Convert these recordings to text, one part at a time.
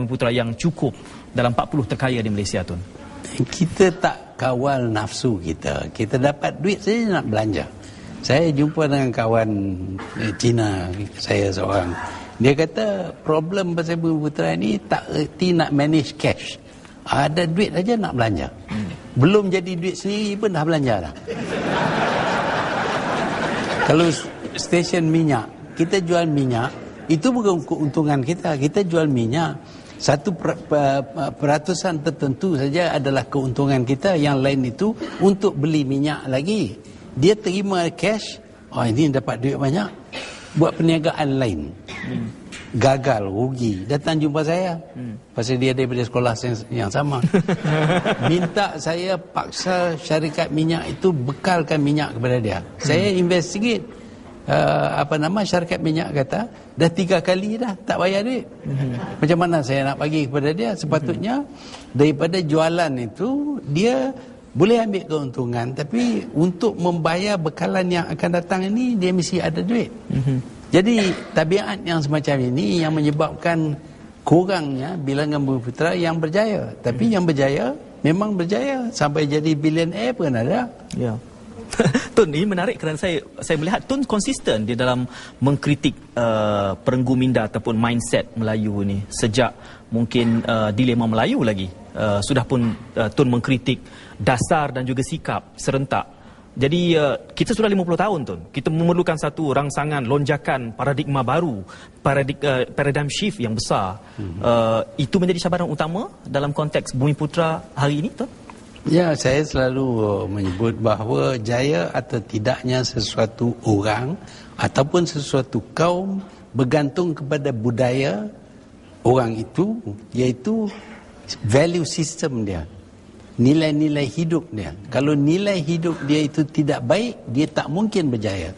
Putra yang cukup dalam 40 terkaya di Malaysia, Tun? Kita tak kawal nafsu kita. Kita dapat duit saja nak belanja. Saya jumpa dengan kawan Cina, saya seorang. Dia kata problem pasal Bumi Putra ni tak erti nak manage cash. Ada duit saja nak belanja. Belum jadi duit sendiri pun dah belanja dah. Kalau stesen minyak, kita jual minyak, itu bukan keuntungan kita. Kita jual minyak, 1% tertentu saja adalah keuntungan kita. Yang lain itu untuk beli minyak lagi. Dia terima cash, oh ini dapat duit banyak, buat perniagaan lain. Gagal, rugi, datang jumpa saya. Pasal dia daripada sekolah yang sama. Minta saya paksa syarikat minyak itu bekalkan minyak kepada dia. Saya investigate. Syarikat minyak kata dah 3 kali dah tak bayar duit. Macam mana saya nak bagi kepada dia? Sepatutnya daripada jualan itu dia boleh ambil keuntungan, tapi untuk membayar bekalan yang akan datang ini dia mesti ada duit. Jadi tabiat yang semacam ini yang menyebabkan kurangnya bilangan Bumi Putra yang berjaya. Tapi yang berjaya memang berjaya sampai jadi billionaire pun ada. Ya. Tun, ini menarik kerana saya melihat Tun konsisten di dalam mengkritik perenggu minda ataupun mindset Melayu ni sejak mungkin dilema Melayu lagi. Sudah pun Tun mengkritik dasar dan juga sikap serentak. Jadi kita sudah 50 tahun, Tun. Kita memerlukan satu rangsangan lonjakan paradigma baru, paradigm shift yang besar. Itu menjadi cabaran utama dalam konteks Bumi Putra hari ini, Tun? Ya, saya selalu menyebut bahawa jaya atau tidaknya sesuatu orang ataupun sesuatu kaum bergantung kepada budaya orang itu, iaitu value system dia, nilai-nilai hidup dia. Kalau nilai hidup dia itu tidak baik, dia tak mungkin berjaya.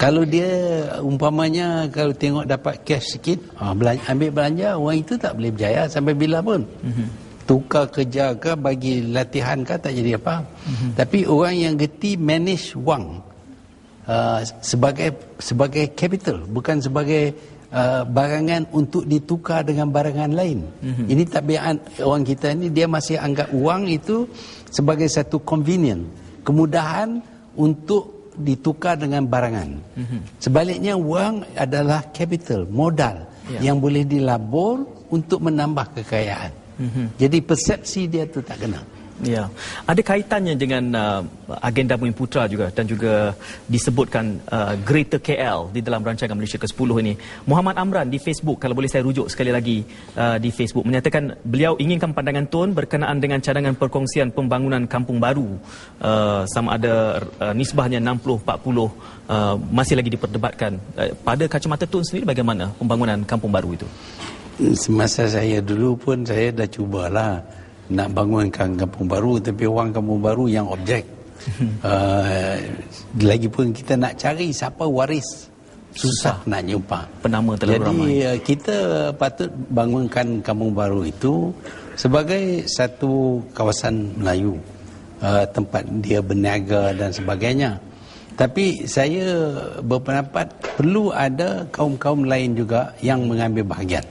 Kalau dia umpamanya kalau tengok dapat cash sikit, ambil belanja, orang itu tak boleh berjaya sampai bila pun. Tukar kerja ke, bagi latihan ke, tak jadi apa. Tapi orang yang gerti manage wang sebagai capital, bukan sebagai barangan untuk ditukar dengan barangan lain. Ini tabiat orang kita ni, dia masih anggap wang itu sebagai satu convenient, kemudahan untuk ditukar dengan barangan. Sebaliknya wang adalah capital, modal yang boleh dilabur untuk menambah kekayaan. Jadi persepsi dia tu tak kena. Ya, ada kaitannya dengan agenda Bumi Putra juga dan juga disebutkan Greater KL di dalam rancangan Malaysia ke-10 ini. Muhammad Amran di Facebook, kalau boleh saya rujuk sekali lagi di Facebook, menyatakan beliau inginkan pandangan Tun berkenaan dengan cadangan perkongsian pembangunan kampung baru, sama ada nisbahnya 60-40 masih lagi diperdebatkan. Pada kacamata Tun sendiri, bagaimana pembangunan kampung baru itu? Semasa saya dulu pun saya dah cubalah nak bangunkan kampung baru, tapi orang kampung baru yang objek. Lagipun kita nak cari siapa waris, susah nak jumpa. Penama terlalu ramai. Jadi kita patut bangunkan kampung baru itu sebagai satu kawasan Melayu, tempat dia berniaga dan sebagainya. Tapi saya berpendapat perlu ada kaum-kaum lain juga yang mengambil bahagian.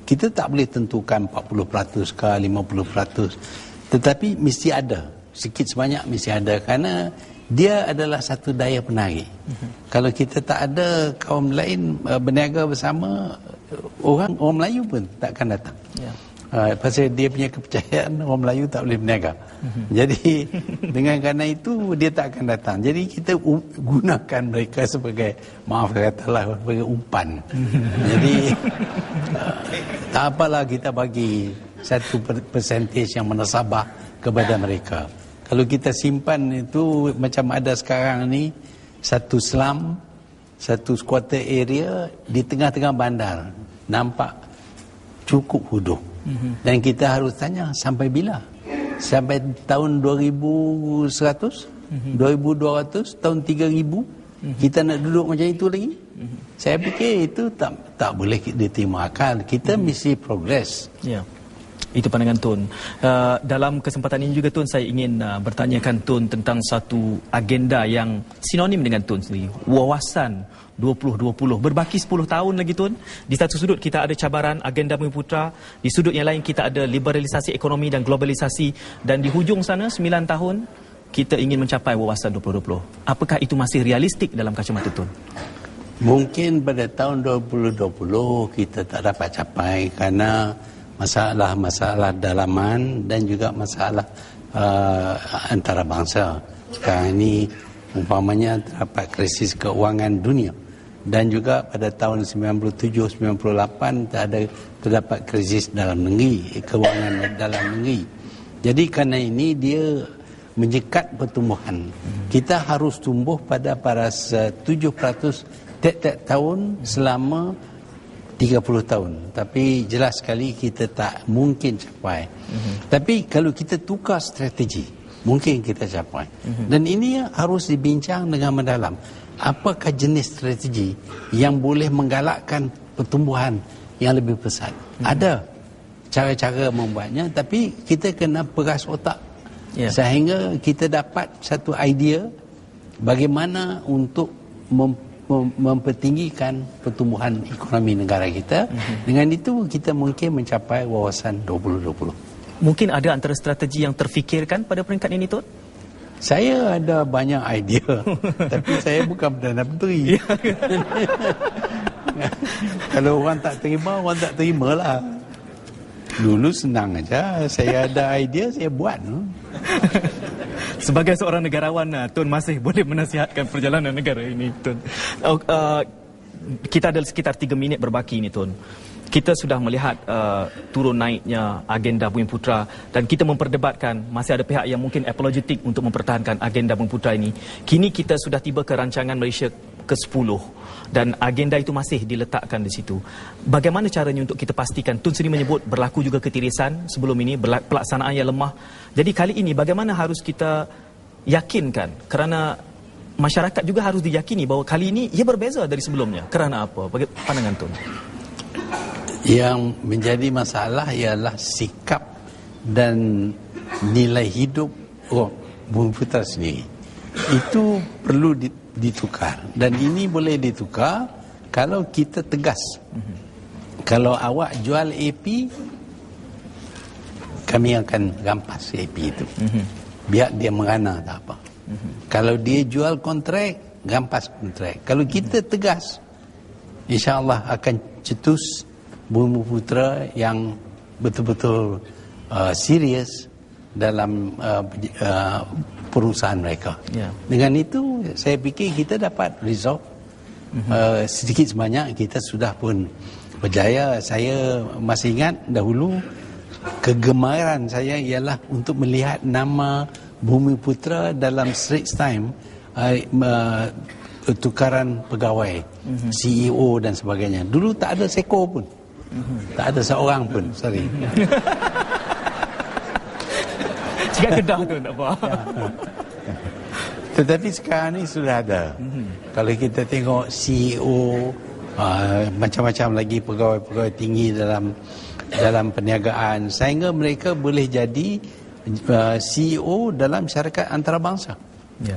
Kita tak boleh tentukan 40% ke 50%, tetapi mesti ada, sikit sebanyak mesti ada, kerana dia adalah satu daya penarik. Kalau kita tak ada kaum lain berniaga bersama, orang Melayu pun takkan datang. Pasal dia punya kepercayaan orang Melayu tak boleh berniaga. Jadi dengan kerana itu dia tak akan datang. Jadi kita gunakan mereka sebagai, maaf katalah, sebagai umpan. Jadi tak apalah kita bagi satu percentage yang menasabah kepada mereka. Kalau kita simpan itu macam ada sekarang ni, satu slum, satu squatter area di tengah-tengah bandar, nampak cukup huduh. Dan kita harus tanya sampai bila? Sampai tahun 2100, 2200, tahun 3000 kita nak duduk macam itu lagi? Saya fikir itu tak boleh diterima akal. Kita mesti progress. Itu pandangan Tun. Dalam kesempatan ini juga Tun, saya ingin bertanyakan Tun tentang satu agenda yang sinonim dengan Tun sendiri. Wawasan 2020. Berbaki 10 tahun lagi Tun. Di satu sudut kita ada cabaran agenda Bumi Putra. Di sudut yang lain kita ada liberalisasi ekonomi dan globalisasi. Dan di hujung sana 9 tahun kita ingin mencapai wawasan 2020. Apakah itu masih realistik dalam kacamata Tun? Mungkin pada tahun 2020 kita tak dapat capai kerana masalah-masalah dalaman dan juga masalah antarabangsa. Sekarang ini umpamanya terdapat krisis keuangan dunia, dan juga pada tahun 97-98 terdapat krisis dalam negeri, keuangan dalam negeri. Jadi kerana ini dia menyekat pertumbuhan. Kita harus tumbuh pada 7% tiap-tiap tahun selama 30 tahun. Tapi jelas sekali kita tak mungkin capai. Tapi kalau kita tukar strategi, mungkin kita capai. Dan ini harus dibincang dengan mendalam. Apakah jenis strategi yang boleh menggalakkan pertumbuhan yang lebih pesat? Ada cara-cara membuatnya, tapi kita kena peras otak. Sehingga kita dapat satu idea bagaimana untuk mempertinggikan pertumbuhan ekonomi negara kita. Dengan itu kita mungkin mencapai wawasan 2020. Mungkin ada antara strategi yang terfikirkan pada peringkat ini Tun? Saya ada banyak idea, tapi saya bukan Perdana Menteri. Kalau orang tak terima, orang tak terimalah. Dulu senang aja, saya ada idea, saya buat. Sebagai seorang negarawan, Tun masih boleh menasihatkan perjalanan negara ini, Tun. Kita ada sekitar 3 minit berbaki ini, Tun. Kita sudah melihat turun naiknya agenda Bumi Putra, dan kita memperdebatkan masih ada pihak yang mungkin apologetik untuk mempertahankan agenda Bumi Putra ini. Kini kita sudah tiba ke rancangan Malaysia ke-10 dan agenda itu masih diletakkan di situ. Bagaimana caranya untuk kita pastikan? Tun sendiri menyebut berlaku juga ketirisan sebelum ini, pelaksanaan yang lemah. Jadi kali ini bagaimana harus kita yakinkan? Kerana masyarakat juga harus diyakini bahawa kali ini ia berbeza dari sebelumnya. Kerana apa? Bagaimana pandangan Tun? Yang menjadi masalah ialah sikap dan nilai hidup Bumi Putra sendiri. Itu perlu ditukar, dan ini boleh ditukar kalau kita tegas. Kalau awak jual AP, kami akan rampas AP itu. Biar dia merana tak apa. Kalau dia jual kontrak, rampas kontrak. Kalau kita tegas, insya-Allah akan cetus Bumi Putra yang betul-betul serius dalam perusahaan mereka. Dengan itu saya fikir kita dapat resolve. Sedikit sebanyak kita sudah pun berjaya. Saya masih ingat dahulu kegemaran saya ialah untuk melihat nama Bumi Putra dalam Straits Times, tukaran pegawai, CEO dan sebagainya. Dulu tak ada seekor pun. Tak ada seorang pun, sorry. Jika Kedah tu tak apa. Tetapi sekarang ni sudah ada. Kalau kita tengok CEO, macam-macam lagi pegawai-pegawai tinggi dalam perniagaan, sehingga mereka boleh jadi CEO dalam syarikat antarabangsa.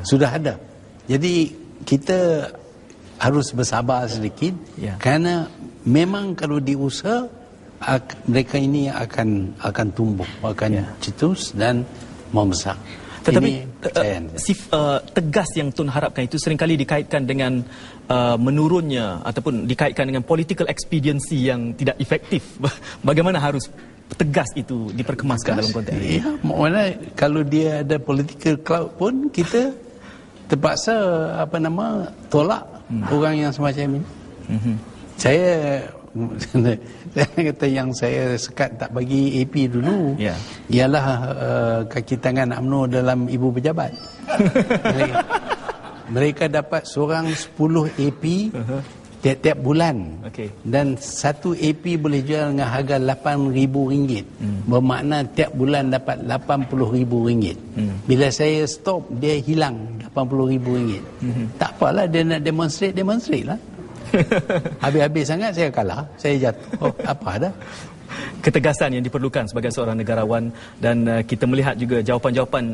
Sudah ada. Jadi kita harus bersabar sedikit, kerana memang kalau diusaha mereka ini akan tumbuh, akan cetus dan membesar. Tetapi tegas yang Tun harapkan itu seringkali dikaitkan dengan menurunnya ataupun dikaitkan dengan political expediency yang tidak efektif. Bagaimana harus tegas itu diperkemaskan dalam konteks ini? Ya, maknanya kalau dia ada political cloud pun kita terpaksa tolak orang yang semacam ini. Saya kata yang saya sekat tak bagi AP dulu ialah kaki tangan UMNO dalam ibu pejabat. Mereka dapat seorang 10 AP tiap-tiap bulan, dan satu AP boleh jual dengan harga RM8,000. Bermakna tiap bulan dapat RM80,000. Bila saya stop, dia hilang RM80,000. Tak apalah, dia nak demonstrate lah. Habis-habis sangat saya kalah, saya jatuh. Apa dah? ketegasan yang diperlukan sebagai seorang negarawan dan kita melihat juga jawapan-jawapan